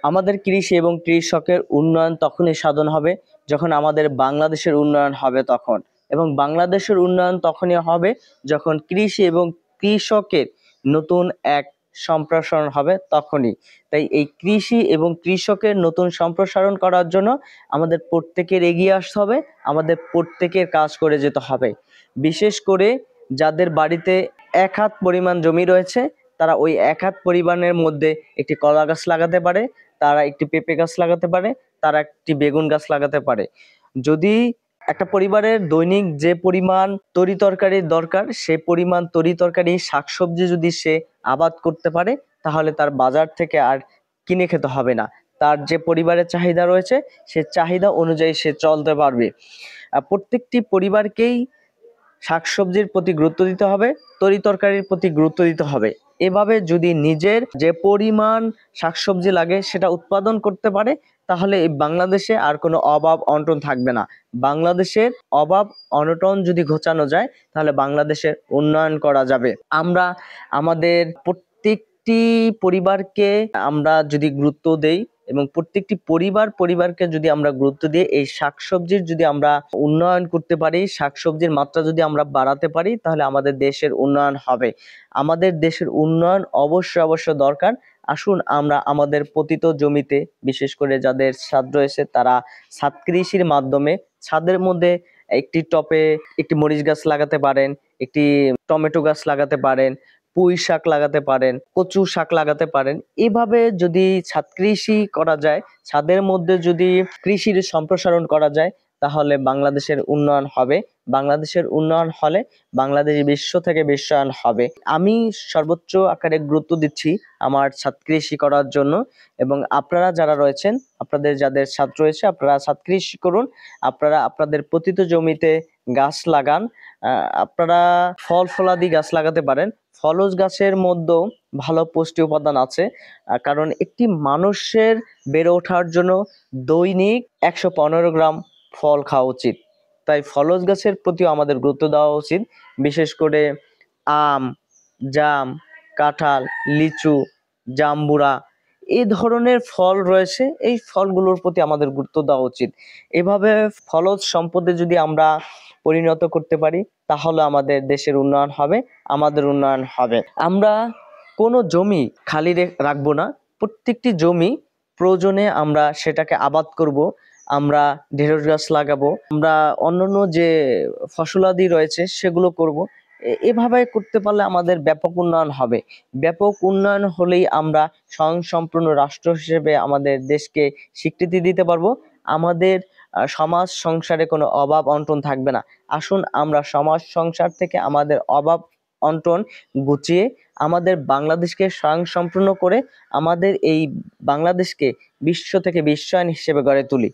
আমাদের কৃষি এবং কৃষকের উন্নয়ন তখনই সাধন হবে যখন আমাদের বাংলাদেশের উন্নয়ন হবে তখন, এবং বাংলাদেশের উন্নয়ন তখনই হবে যখন কৃষি এবং কৃষকের নতুন এক সম্প্রসারণ হবে তখনই। তাই এই কৃষি এবং কৃষকের নতুন সম্প্রসারণ করার জন্য আমাদের প্রত্যেকের এগিয়ে আসতে হবে, আমাদের প্রত্যেকের কাজ করে যেতে হবে। বিশেষ করে যাদের বাড়িতে 1 হাত পরিমাণ জমি রয়েছে, তারা ওই 1 হাত পরিমাণের মধ্যে একটি কলা গাছ লাগাতে পারে, তারা একটি পেঁপে গাছ লাগাতে পারে, তারা একটি বেগুন গাছ লাগাতে পারে। যদি একটা পরিবারের দৈনিক যে পরিমাণ তরি তরকারির দরকার, সে পরিমাণ তরি তরকারি শাকসবজি যদি সে আবাদ করতে পারে, তাহলে তার বাজার থেকে আর কিনে খেতে হবে না। তার যে পরিবারের চাহিদা রয়েছে, সে চাহিদা অনুযায়ী সে চলতে পারবে। প্রত্যেকটি পরিবারকেই শাকসবজির প্রতি গুরুত্ব দিতে হবে, তরি তরকারির প্রতি গুরুত্ব দিতে হবে। এভাবে যদি নিজের যে পরিমাণ শাকসবজি লাগে সেটা উৎপাদন করতে পারে, তাহলে এই বাংলাদেশে আর কোনো অভাব অনটন থাকবে না। বাংলাদেশের অভাব অনটন যদি ঘোচানো যায়, তাহলে বাংলাদেশের উন্নয়ন করা যাবে। আমরা আমাদের প্রত্যেকটি পরিবারকে আমরা যদি গুরুত্ব দেই এবং প্রত্যেকটি পরিবারকে যদি আমরা গুরুত্ব দিয়ে এই শাকসবজির যদি আমরা উন্নয়ন করতে পারি, শাকসবজির মাত্রা যদি আমরা বাড়াতে পারি, তাহলে আমাদের দেশের উন্নয়ন হবে। আমাদের দেশের উন্নয়ন অবশ্যই দরকার। আসুন আমরা আমাদের পতিত জমিতে, বিশেষ করে যাদের ছাদ রয়েছে, তারা ছাদ কৃষির মাধ্যমে ছাদের মধ্যে একটি টবে একটি মরিচ গাছ লাগাতে পারেন, একটি টমেটো গাছ লাগাতে পারেন, পুঁই শাক লাগাতে পারেন, কচু শাক লাগাতে পারেন। এভাবে যদি ছাদ কৃষি করা যায়, ছাদের মধ্যে যদি কৃষির সম্প্রসারণ করা যায়, তাহলে বাংলাদেশের উন্নয়ন হবে। বাংলাদেশের উন্নয়ন হলে বাংলাদেশ বিশ্ব থেকে বিশ্বায়ন হবে। আমি সর্বোচ্চ আকারে গুরুত্ব দিচ্ছি আমার ছাদ কৃষি করার জন্য, এবং আপনারা যারা রয়েছেন, আপনাদের যাদের ছাদ রয়েছে, আপনারা ছাদ কৃষি করুন। আপনারা আপনাদের পতিত জমিতে গাছ লাগান। আপনারা ফল ফলাদি গাছ লাগাতে পারেন। ফলজ গাছের মধ্যেও ভালো পুষ্টি উপাদান আছে, কারণ একটি মানুষের বেড়ে ওঠার জন্য দৈনিক 115 গ্রাম ফল খাওয়া উচিত। তাই ফলজ গাছের প্রতিও আমাদের গুরুত্ব দেওয়া উচিত। বিশেষ করে আম, জাম, কাঁঠাল, লিচু, জাম্বুরা, এই ধরনের ফল রয়েছে, এই ফলগুলোর প্রতি আমাদের গুরুত্ব দেওয়া উচিত। এভাবে ফলজ সম্পদে যদি আমরা পরিণত করতে পারি, তাহলে আমাদের দেশের উন্নয়ন হবে, আমাদের উন্নয়ন হবে। আমরা কোনো জমি খালি রাখবো না, প্রত্যেকটি জমি প্রয়োজনে আমরা সেটাকে আবাদ করব। আমরা ঢেঁড়স গাছ লাগাবো, আমরা অন্যান্য যে ফসলাদি রয়েছে সেগুলো করব। এভাবে করতে পারলে আমাদের ব্যাপক উন্নয়ন হবে। ব্যাপক উন্নয়ন হলেই আমরা স্বয়ংসম্পূর্ণ রাষ্ট্র হিসেবে আমাদের দেশকে স্বীকৃতি দিতে পারবো। আমাদের সমাজ সংসারে কোনো অভাব অনটন থাকবে না। আসুন আমরা সমাজ সংসার থেকে আমাদের অভাব অনটন গুছিয়ে আমাদের বাংলাদেশকে স্বয়ংসম্পূর্ণ করে আমাদের এই বাংলাদেশকে বিশ্ব থেকে বিশ্বায়ন হিসেবে গড়ে তুলি।